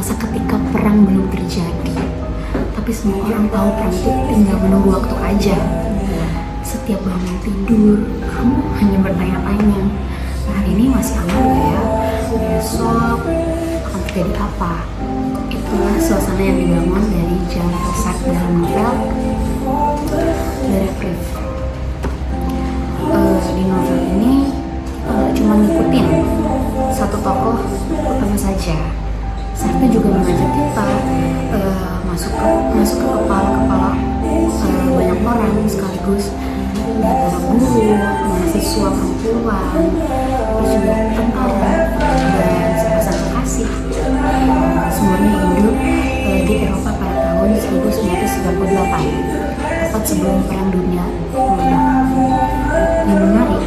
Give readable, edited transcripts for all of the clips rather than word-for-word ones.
masa ketika perang belum terjadi. Tapi semua orang tahu perang itu tinggal menunggu waktu aja. Setiap bangun tidur, kamu hanya bertanya-tanya, hari ini masih aman gak ya? Besok akan terjadi apa? Itulah suasana yang dibangun dari Jean Paul Sartre dalam novel The Reprieve. Di novel ini nggak cuma ngikutin satu tokoh utama saja. Sartre juga mengajak kita masuk ke kepala banyak orang sekaligus, antara guru, mahasiswa, perempuan, terus juga tentara dan sepasang kekasih. Semuanya hidup di Eropa pada tahun 1938, tepat sebelum Perang Dunia meledak. Yang menarik,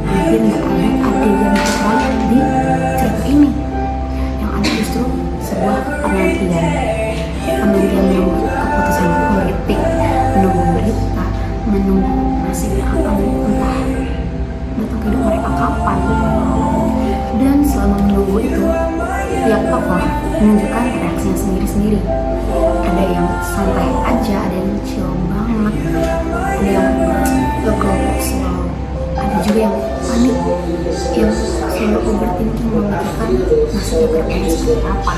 hampir nggak ada adegan perang di cerita ini. Yang ada justru sebuah penantian menunggu keputusan politik, menunggu berita, menunggu nasib yang akan entah datang ke hidup mereka kapan. Dan selama menunggu itu, tiap tokoh menunjukkan reaksinya sendiri-sendiri. Ada yang santai aja, ada yang chill banget, ada yang go slow, ada juga yang panik, yang selalu overthinking memikirkan nasibnya ke depannya seperti apa.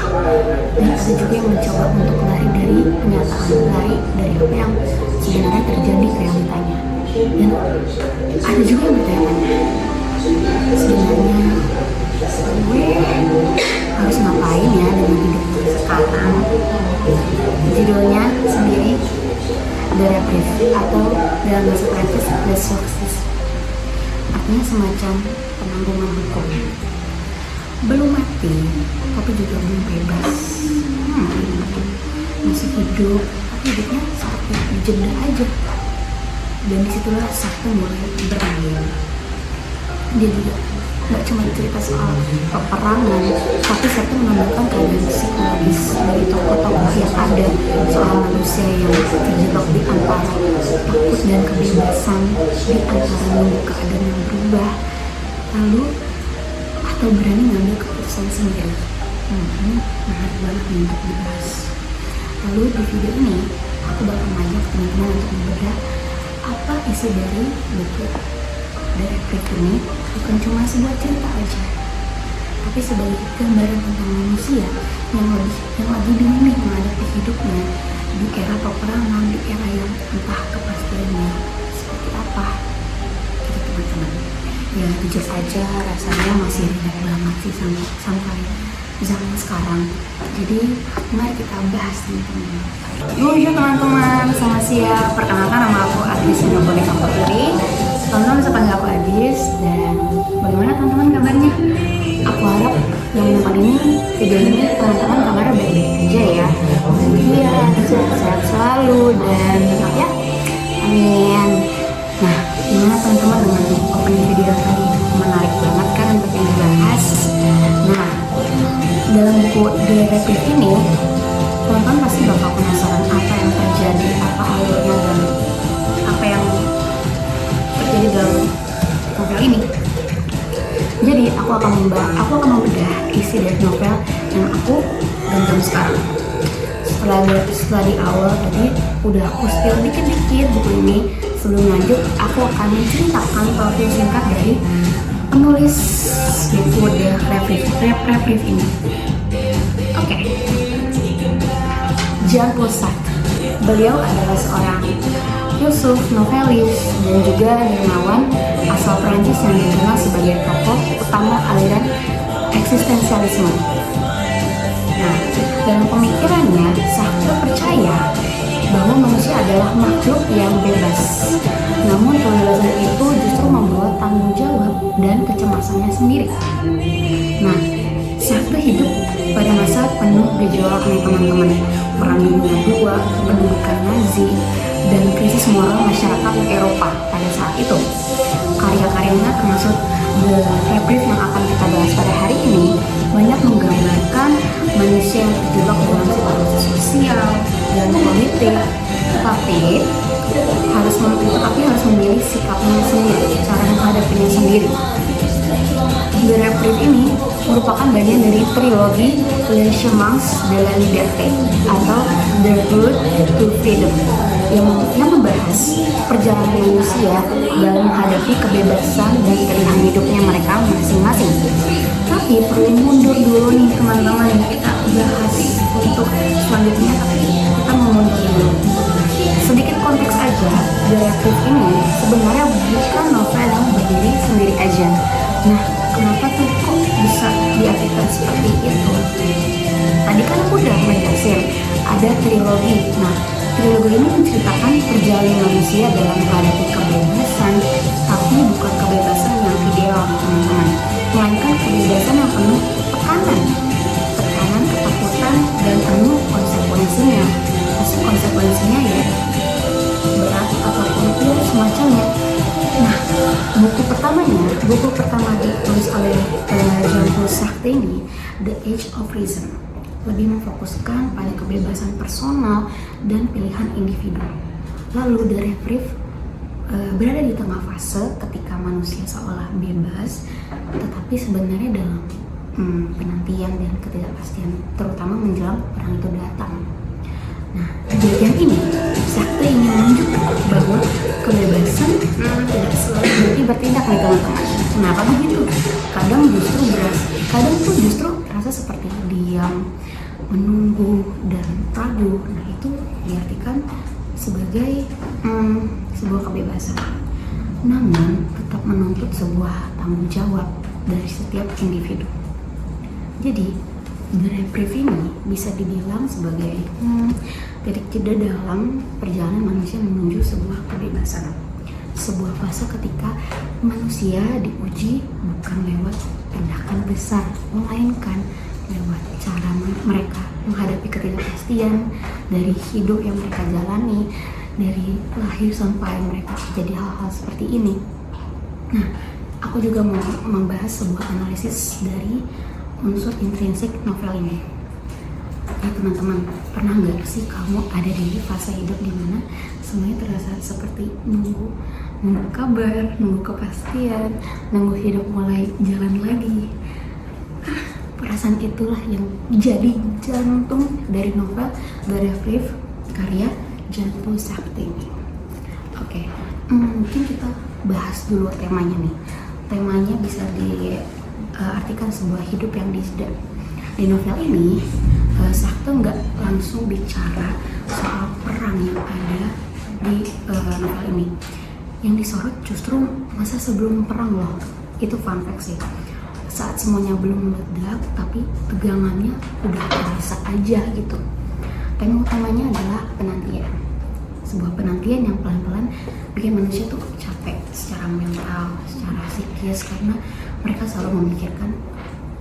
Dan ada juga yang mencoba untuk lari dari kenyataan, lari dari apa yang sebenarnya terjadi realitanya. Dan ada juga yang bertanya-tanya, sebenarnya gue harus ngapain ya dengan hidup sekarang? Judulnya sendiri The Reprieve, atau dalam bahasa Prancis The Sursis, artinya semacam penanggungan hukum. Belum mati, tapi juga belum bebas. Masih hidup, tapi hidupnya seperti dijeda aja. Dan disitulah Sartre mulai bermain. Dia juga nggak cuma cerita soal peperangan, tapi Sartre menambahkan keadaan psikologis dari tokoh-tokoh yang ada, soal manusia yang terjebak di antara takut dan kebebasan, di antara menunggu keadaan yang berubah, lalu atau berani ngambil keputusan sendiri. Menarik banget nih untuk dibahas. Lalu di video ini aku bakal ngajak teman-teman untuk membedah apa isi dari buku The Reprieve ini. Bukan cuma sebuah cerita aja, tapi sebagai gambaran tentang manusia yang lagi bingung menghadapi hidupnya di era peperangan, di era yang entah kepastiannya seperti apa. Gitu teman-teman. Ya jujur aja rasanya masih relate banget sih sampai zaman sekarang. Jadi mari kita bahas teman-teman. Bonjour teman-teman, selamat siang. Perkenalkan, nama aku Adis Noboneka Putri. Teman-teman bisa panggil aku Adis. Dan bagaimana teman-teman kabarnya? Aku harap yang menonton ini, video ini, teman-teman kabarnya baik-baik aja ya. Bahagia, sehat selalu, dan ya, amin. Nah, gimana teman-teman dengan opening video tadi? Menarik banget kan untuk yang dibahas. Nah, dalam buku The Reprieve ini, teman-teman pasti bakal penasaran apa yang terjadi, apa alurnya, dan apa yang terjadi dalam novel ini. Jadi aku akan membedah isi dari novel yang aku genggam sekarang. Setelah di awal tadi udah aku spill dikit-dikit buku ini, sebelum lanjut aku akan menceritakan profil singkat dari penulis buku The Reprieve ini. Oke. Jean Paul Sartre. Beliau adalah seorang filsuf, novelis, dan juga ilmuwan asal Prancis yang dikenal sebagai tokoh utama aliran eksistensialisme. Nah, dalam pemikirannya, Sartre percaya bahwa manusia adalah makhluk yang bebas. Namun kebebasan itu justru membawa tanggung jawab dan kecemasannya sendiri. Nah, Sartre hidup pada masa penuh gejolak nih teman-teman. Perang Dunia II, pendudukan Nazi, dan krisis moral masyarakat Eropa pada saat itu. Karya-karyanya termasuk The Reprieve yang akan kita bahas pada hari ini banyak menggambarkan manusia yang terjebak dalam situasi sosial dan politik, tetapi harus memilih sikapnya sendiri, cara menghadapinya sendiri. The Reprieve ini merupakan bagian dari trilogi Le Chemin de la Liberté atau The Road to Freedom yang membahas perjalanan manusia dalam menghadapi kebebasan dan pilihan hidupnya mereka masing-masing. Tapi perlu mundur dulu nih teman-teman, kita bahas untuk selanjutnya, tapi kita mau mundur dulu. Sedikit konteks aja, The Reprieve ini sebenarnya bukan novel yang berdiri sendiri aja. Nah, kenapa tuh kok bisa diartikan seperti itu? Tadi kan aku udah menjelaskan ada trilogi. Nah, trilogi ini menceritakan perjalanan manusia dalam menghadapi kebebasan, tapi bukan kebebasan yang ideal, teman-teman, melainkan kebebasan yang penuh tekanan, ketakutan, dan penuh konsekuensinya. Pasti konsekuensinya ya berat ataupun itu semacamnya. Nah, buku pertama ditulis oleh Jean-Paul Sartre ini, The Age of Reason, lebih memfokuskan pada kebebasan personal dan pilihan individu. Lalu The Reprieve berada di tengah fase ketika manusia seolah bebas, tetapi sebenarnya dalam penantian dan ketidakpastian, terutama menjelang perang itu datang. Nah, di bagian ini Sartre ingin menunjukkan bahwa kebebasan tidak selalu berarti bertindak nih teman-teman. Kenapa begitu? Kadang tuh justru terasa seperti diam, menunggu, dan ragu. Nah, itu diartikan sebagai sebuah kebebasan, namun tetap menuntut sebuah tanggung jawab dari setiap individu. Jadi The Reprieve ini bisa dibilang sebagai titik jeda dalam perjalanan manusia menuju sebuah kebebasan. Sebuah fase ketika manusia diuji bukan lewat tindakan besar, melainkan lewat cara mereka menghadapi ketidakpastian dari hidup yang mereka jalani, dari lahir sampai mereka terjadi hal-hal seperti ini. Nah, aku juga mau membahas sebuah analisis dari unsur intrinsik novel ini. Ya teman-teman, pernah nggak sih kamu ada di fase hidup dimana semuanya terasa seperti nunggu kabar, nunggu kepastian, nunggu hidup mulai jalan lagi? Perasaan itulah yang jadi jantung dari novel The Reprieve karya Jean-Paul Sartre ini. Oke, mungkin kita bahas dulu temanya nih. Temanya bisa diartikan sebuah hidup yang dijeda. Di novel ini, Sartre nggak langsung bicara soal perang yang ada di novel ini. Yang disorot justru masa sebelum perang loh. Itu fun fact sih. Saat semuanya belum meledak, tapi tegangannya udah terasa aja gitu. Tema utamanya adalah penantian. Sebuah penantian yang pelan-pelan bikin manusia tuh capek secara mental, secara psikis, karena mereka selalu memikirkan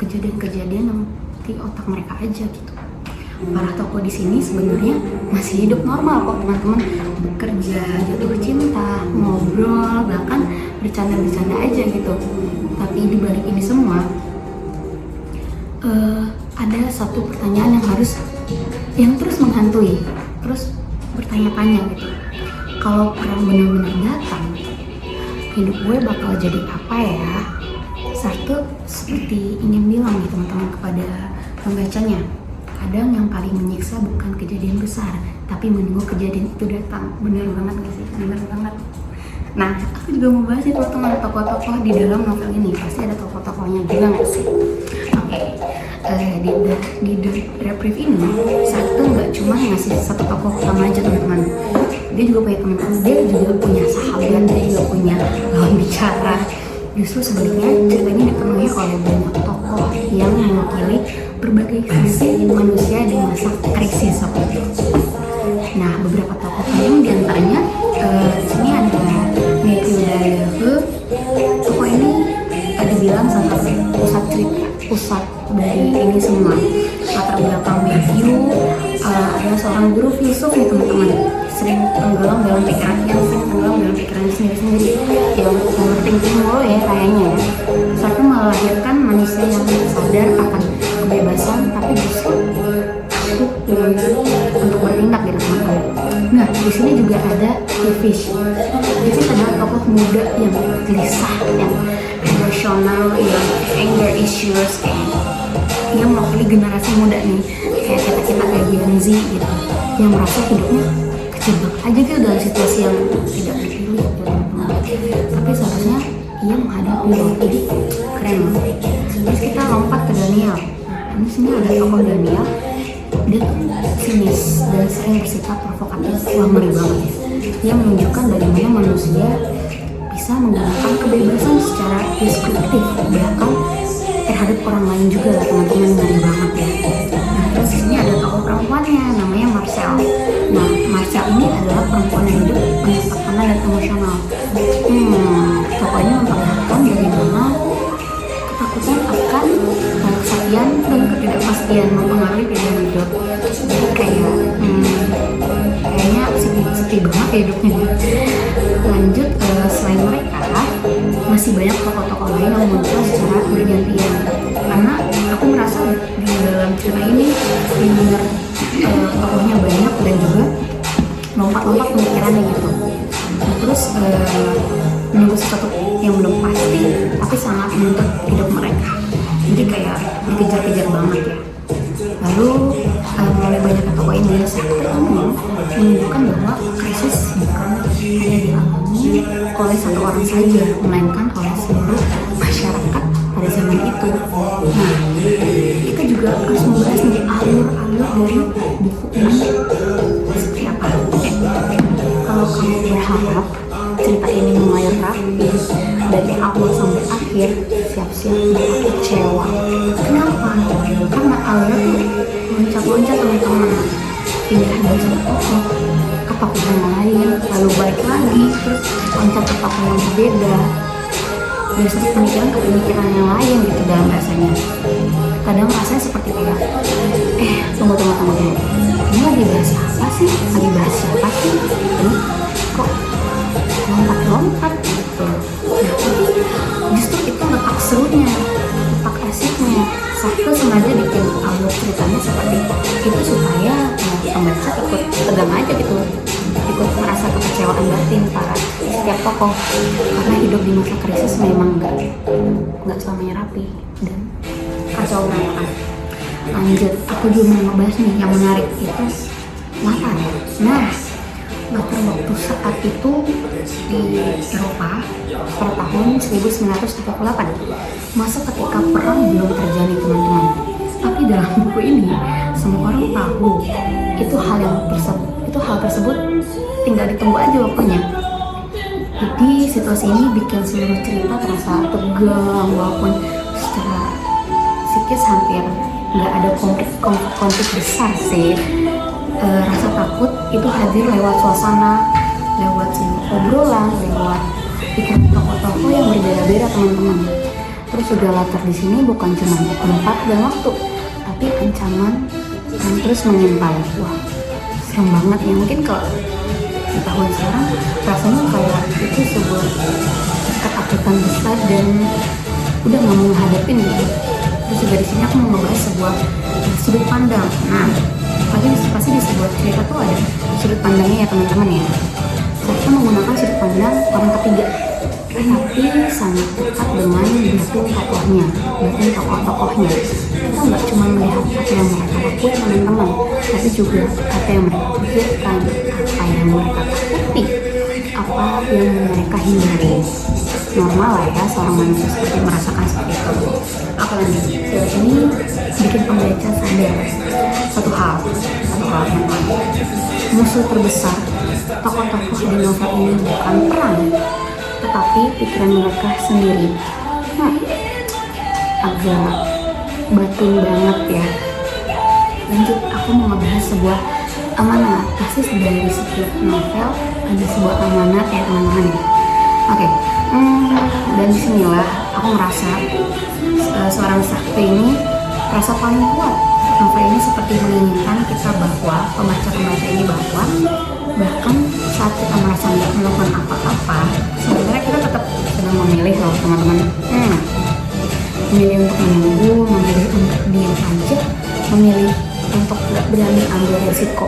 kejadian-kejadian yang di otak mereka aja gitu. Para tokoh di sini sebenarnya masih hidup normal kok teman-teman, bekerja, jatuh cinta, ngobrol, bahkan bercanda-bercanda aja gitu. Tapi di balik ini semua ada satu pertanyaan yang terus menghantui, terus bertanya-tanya gitu. Kalau perang benar-benar datang, hidup gue bakal jadi apa ya? Sartre seperti ingin bilang nih teman-teman kepada pembacanya, kadang yang paling menyiksa bukan kejadian besar, tapi menunggu kejadian itu datang. Bener banget gak sih? Bener banget. Nah, aku juga mau bahas itu teman tokoh-tokoh di dalam novel ini. Pasti ada tokoh-tokohnya juga gak sih? Oke. Di The Reprieve ini, Sartre nggak cuma ngasih satu tokoh utama aja teman-teman. Dia juga punya teman-teman, dia juga punya sahabat, dia juga punya lawan bicara. Justru sebenarnya cerita ini dipenuhi oleh banyak tokoh yang mewakili berbagai sisi manusia di masa krisis seperti itu. Nah, beberapa tokoh penting diantaranya di sini ada Mathieu Deleuze. Tokoh ini dibilang salah satu pusat dari ini semua. Latar belakang Mathieu adalah seorang guru filsuf nih teman-teman, sering tenggelam dalam pikirannya sendiri-sendiri, yang overthinking mulu ya kayaknya ya. Sartre melahirkan manusia yang sadar akan kebebasan, tapi justru untuk bertindak gitu teman-teman. Nah, di sini juga ada Yves. Yves adalah tokoh muda yang gelisah, yang emosional, yang anger issues, mewakili generasi muda nih, kayak kita kayak Gen Z gitu, yang merasa hidupnya kejebak aja gitu dalam situasi yang tidak dipilih gitu teman-teman. Tapi seharusnya ia menghadapi loh, jadi keren loh. Terus kita lompat ke Daniel. Ini sini ada tokoh Daniel, dia tuh sinis dan sering bersikap provokatif. Wah, ngeri banget ya. Dia menunjukkan bagaimana manusia bisa menggunakan kebebasan secara deskriptif, bahkan terhadap orang lain juga lah teman-teman, ngeri banget ya. Nah, terus di sini ada tokoh perempuannya, namanya Marcel. Nah, Marcel ini adalah perempuan yang hidup penuh tekanan dan emosional. Tokoh ini memperlihatkan bagaimana ketakutan akan kesaktian dan ketidakpastian mempengaruhi pilihan hidup. Jadi kayaknya sepi banget ya hidupnya. Lanjut, selain mereka masih banyak tokoh-tokoh lain yang muncul secara bergantian, karena aku merasa di dalam cerita ini benar tokohnya banyak dan juga lompat-lompat pemikirannya gitu. Nah, terus menunggu sesuatu yang belum pasti tapi sangat menuntut hidup mereka, jadi kayak dikejar-kejar banget ya. Lalu melalui banyaknya tokoh ini, saya menunjukkan bahwa krisis bukan hanya dialami oleh satu orang saja, melainkan oleh seluruh masyarakat pada zaman itu. Nah, kita juga harus membahas nih alur-alur dari buku ini seperti apa. Kalau kamu berharap cerita ini mengalir rapi dari awal sampai akhir, siap-siap bakal kecewa. Kenapa? Karena alurnya loncat-loncat teman-teman, pindah dari satu tokoh ke tokoh yang lain, lalu balik lagi, terus loncat ke tokoh yang berbeda, dari satu pemikiran ke pemikiran yang lain gitu dalam bahasanya. Kadang rasanya seperti kayak tunggu, ini lagi bahas apa sih? Lagi bahas siapa sih? Kok lompat-lompat gitu. Nah, justru itu letak serunya, letak asiknya. Sakti sengaja bikin alur ceritanya seperti itu supaya pembaca ikut tegang aja gitu, ikut merasa kekecewaan batin para setiap tokoh, karena hidup di masa krisis memang nggak selamanya rapi dan kacau berantakan. Lanjut, aku juga mau ngebahas nih yang menarik itu latar. Nah, latar waktu saat itu di Eropa pada tahun 1938, masa ketika perang belum terjadi teman-teman. Tapi dalam buku ini semua orang tahu itu hal tersebut tinggal ditunggu aja waktunya. Jadi situasi ini bikin seluruh cerita terasa tegang, walaupun secara psikis hampir nggak ada konflik besar sih. Rasa takut itu hadir lewat suasana, lewat obrolan, lewat pikiran tokoh-tokoh yang berbeda-beda teman-teman. Terus juga latar di sini bukan cuma tempat dan waktu, tapi ancaman yang terus mengintai. Wah, serem banget ya. Mungkin kalau di tahun sekarang rasanya kayak itu sebuah ketakutan besar dan udah nggak mau hadapin gitu. Terus juga di sini aku mau ngebahas sebuah sudut pandang. Nah, pasti di sebuah cerita tuh ada sudut pandangnya ya teman-teman ya. Kita menggunakan sudut pandang orang ketiga, tapi sangat dekat dengan batin tokohnya, batin tokoh-tokohnya. Kita nggak cuma melihat apa yang mereka lakukan teman-teman, tapi juga apa yang mereka pikirkan, apa yang mereka takuti, apa yang mereka hindari. Normal lah ya seorang manusia seperti merasakan seperti itu. Apalagi ini bikin pembaca sadar satu hal teman-teman. Musuh terbesar tokoh-tokoh di novel ini bukan perang, tetapi pikiran mereka sendiri. Agak batin banget ya. Lanjut, aku mau ngebahas sebuah amanat. Pasti dari setiap novel ada sebuah amanat ya teman-teman. Oke. Dan disinilah aku merasa seorang Sakti ini rasa paling kuat. Novel ini seperti menginginkan kita bahwa pembaca-pembaca ini bahwa bahkan saat kita merasa tidak melakukan apa-apa, sebenarnya kita tetap sedang memilih loh teman-teman. Memilih untuk menunggu, memilih untuk diam aja, memilih untuk tidak berani ambil resiko.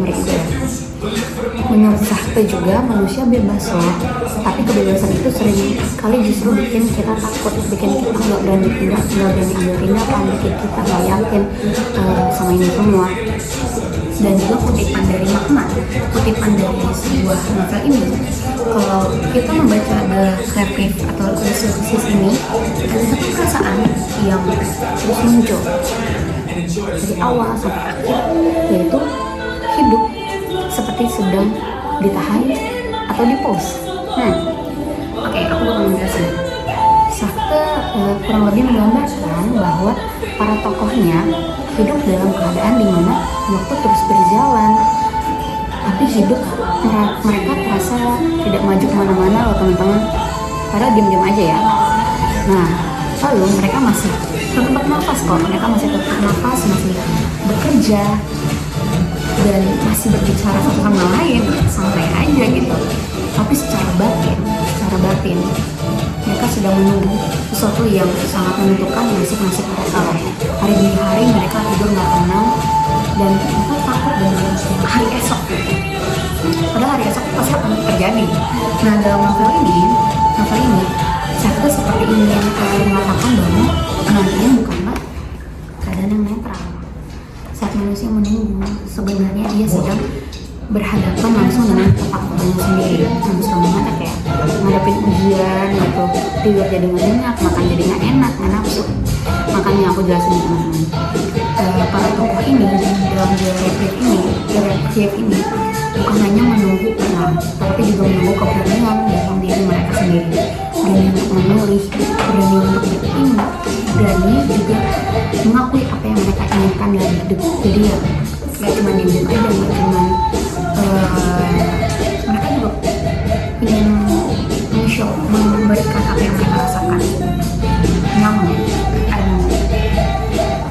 Ngeri juga. menurut Sakti juga manusia bebas loh, tapi kebebasan itu sering kali justru bikin kita takut, bikin kita nggak berani pindah, bikin kita nggak yakin sama ini semua. Dan juga kutipan dari sebuah novel ini, kalau kita membaca The Creative atau Resources ini, ada satu perasaan yang terus muncul dari awal sampai akhir, yaitu hidup seperti sedang ditahan atau di pause. Oke, aku bakal menjelaskan. Sakte kurang lebih menggambarkan bahwa para tokohnya hidup dalam keadaan di mana waktu terus berjalan, tapi hidup mereka terasa tidak maju kemana-mana loh teman-teman, padahal diam-diam aja ya. Nah, lalu mereka masih tetap nafas kok, mereka masih bekerja dan masih berbicara satu sama lain, santai aja gitu. Tapi secara batin mereka sedang menunggu sesuatu yang sangat menentukan nasib mereka. Hari demi hari mereka tidur nggak tenang dan mereka takut dengan hari esok. Padahal hari esok pasti akan terjadi. Nah, dalam novel ini saya seperti ingin mengatakan bahwa nantinya bukanlah keadaan yang netral. Saat manusia menunggu, sebenarnya dia sedang berhadapan langsung dengan ketakutannya sendiri. Misalnya kayak ngadepin ujian gitu, tidur jadi nggak, makan jadi nggak enak, nggak nafsu. Makanya aku jelasin teman-teman, para tokoh ini dalam reaktif ini bukan hanya menunggu tenang, tapi juga menunggu keberanian dalam diri mereka sendiri. Berani untuk memilih, berani untuk bertindak, berani juga mengakui apa yang mereka inginkan dalam hidup. Jadi ya nggak cuma diem aja, nggak cuma mereka juga ingin memberikan apa yang mereka rasakan. Namun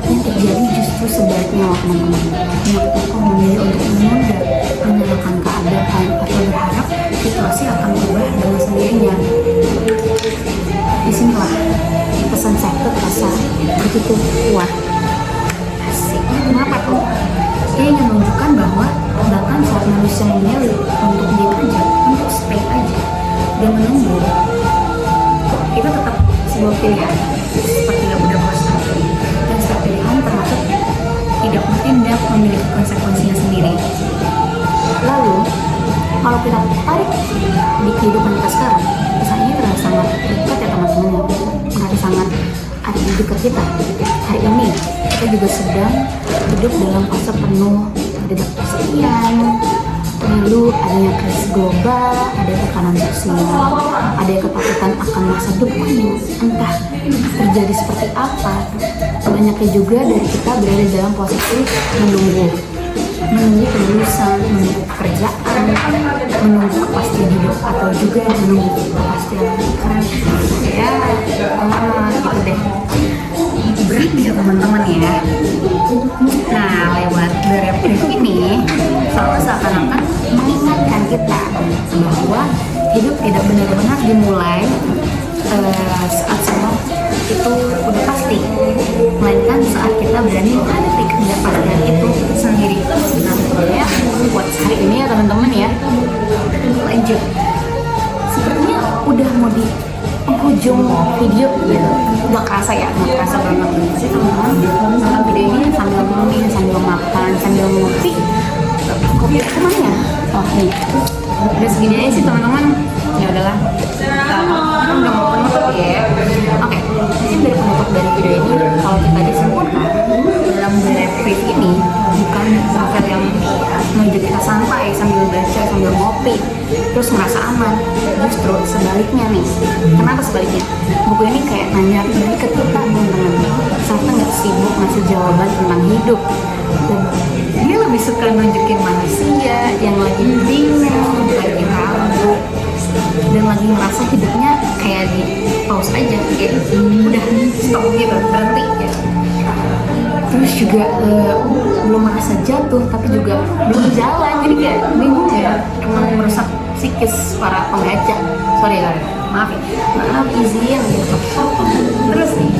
yang terjadi justru sebaliknya loh teman-teman. Yang tokoh memilih untuk menunda, menyalahkan keadaan atau berharap situasi akan berubah dengan sendirinya. Disinilah pesan Sakte terasa begitu kuat. Asik. Kenapa tuh? Dia ingin menunjukkan bahwa bahkan saat manusia memilih untuk diam aja, untuk stay aja dan menunggu, itu tetap sebuah pilihan seperti yang udah bahas tadi. Dan setiap pilihan termasuk tidak bertindak memiliki konsekuensinya sendiri. Lalu kalau kita tarik di kehidupan kita sekarang, misalnya terasa sangat dekat ya teman-teman, terasa sangat ada di dekat kita. Hari ini kita juga sedang hidup dalam fase penuh ketidakpastian, lalu adanya krisis global, ada tekanan sosial, ada ketakutan akan masa depan yang entah terjadi seperti apa. Banyaknya juga dari kita berada dalam posisi menunggu kelulusan, menunggu pekerjaan, menunggu kepastian hidup, atau juga menunggu kepastian keren ya, gitu deh. Berat ya teman-teman ya. Nah, lewat reaktif ini selalu seakan-akan mengingatkan kita bahwa hidup tidak benar-benar dimulai saat semua itu udah pasti, melainkan saat kita berani menghadapi ketidakpastian itu sendiri. Nah, ya buat hari ini ya teman-teman ya, lanjut. Sepertinya udah mau di penghujung video gitu, nggak kerasa banget sih teman-teman. Nonton video ini sambil minum, sambil makan, sambil ngopi. Kopi kemana ya? Oh nih, udah segini aja sih teman-teman. Ya udahlah, udah mau penutup ya. Oke, mungkin dari penutup dari video ini, kalau kita disimpulkan dalam reaktif ini bukan novel yang menuju kita santai sambil baca, sambil ngopi terus merasa aman. Justru sebaliknya nih. Kenapa sebaliknya? Buku ini kayak nanya balik ke kita teman-teman. Sakte nggak sibuk ngasih jawaban tentang hidup, dan dia lebih suka nunjukin manusia yang lagi bingung, lagi ragu, dan lagi merasa hidupnya kayak di pause aja, kayak udah stop gitu, berhenti ya. Terus juga belum merasa jatuh, tapi juga belum jalan, jadi kayak bingung ya. Emang merusak psikis para pembaca. Sorry, maaf izin gitu. Terus nih,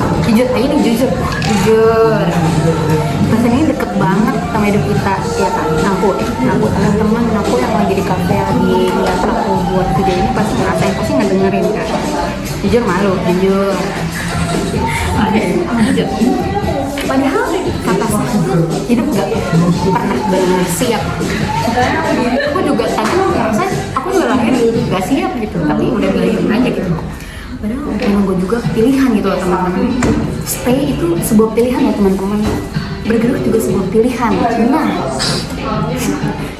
jujur rasanya ini deket banget sama hidup kita ya kan. Aku Aku teman-teman aku yang lagi di kafe lagi lihat aku buat video ini pasti ngerasain, pasti ngedengerin kan. Jujur malu, jujur. Jujur. Padahal kata hidup gak pernah benar siap. Aku juga tadi ngerasa aku juga lahir gak siap gitu, tapi udah biarin aja gitu. Padahal memang gue juga pilihan gitu loh teman-teman. Stay itu sebuah pilihan ya teman-teman. Bergerak juga sebuah pilihan. Nah,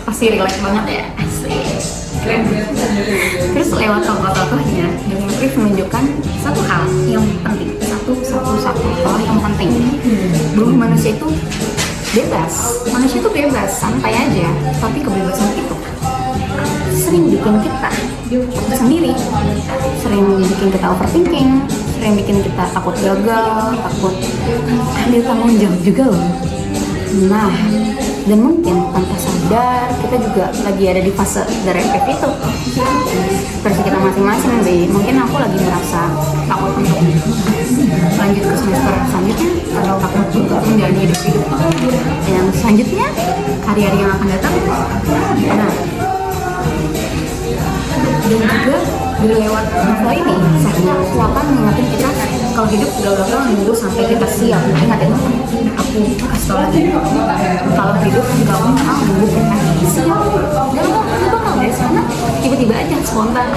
pasti relate banget ya. Terus lewat tokoh-tokohnya, Demetrius menunjukkan satu hal yang penting, satu hal yang penting, bahwa manusia itu bebas, santai aja, tapi kebebasan itu sering bikin kita sendiri, sering bikin kita overthinking, sering bikin kita takut gagal, takut ambil tanggung jawab juga loh. Nah, dan mungkin tanpa sadar kita juga lagi ada di fase depresif itu. Versi kita masing-masing deh. Mungkin aku lagi merasa takut untuk lanjut ke semester selanjutnya, atau takut juga menjalani hidup yang selanjutnya, hari-hari yang akan datang. Nah, dan juga lewat novel ini seharusnya aku akan mengingatkan kita kalau hidup gak bakal nunggu sampai kita siap. Ingat ya, aku kasih tau lagi, kalau hidup gak bakal nunggu kita siap. Dan gak bakal guys, karena tiba-tiba aja spontan.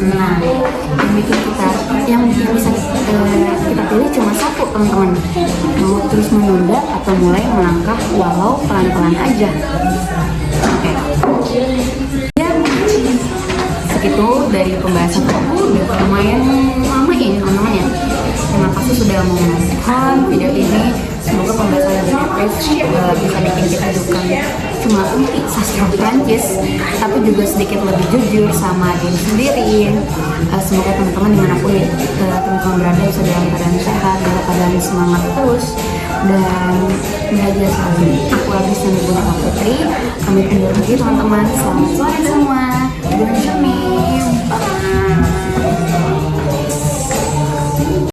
Nah, yang bikin kita yang bisa kita pilih cuma satu teman-teman, mau terus menunda atau mulai melangkah walau pelan-pelan aja. Oke. Segitu dari pembahasan aku, udah lumayan lama ya teman-teman ya. Terima kasih sudah menonton video ini. Semoga pembahasan Demetrius bisa bikin kita bukan cuma ngerti sastra Prancis, tapi juga sedikit lebih jujur sama diri sendiri. Semoga teman-teman dimanapun teman-teman berada bisa dalam keadaan sehat, dalam keadaan semangat terus, dan bahagia selalu. Aku Agnes dan Ibu Naka Putri. Kami undur diri teman-teman. Selamat sore semua.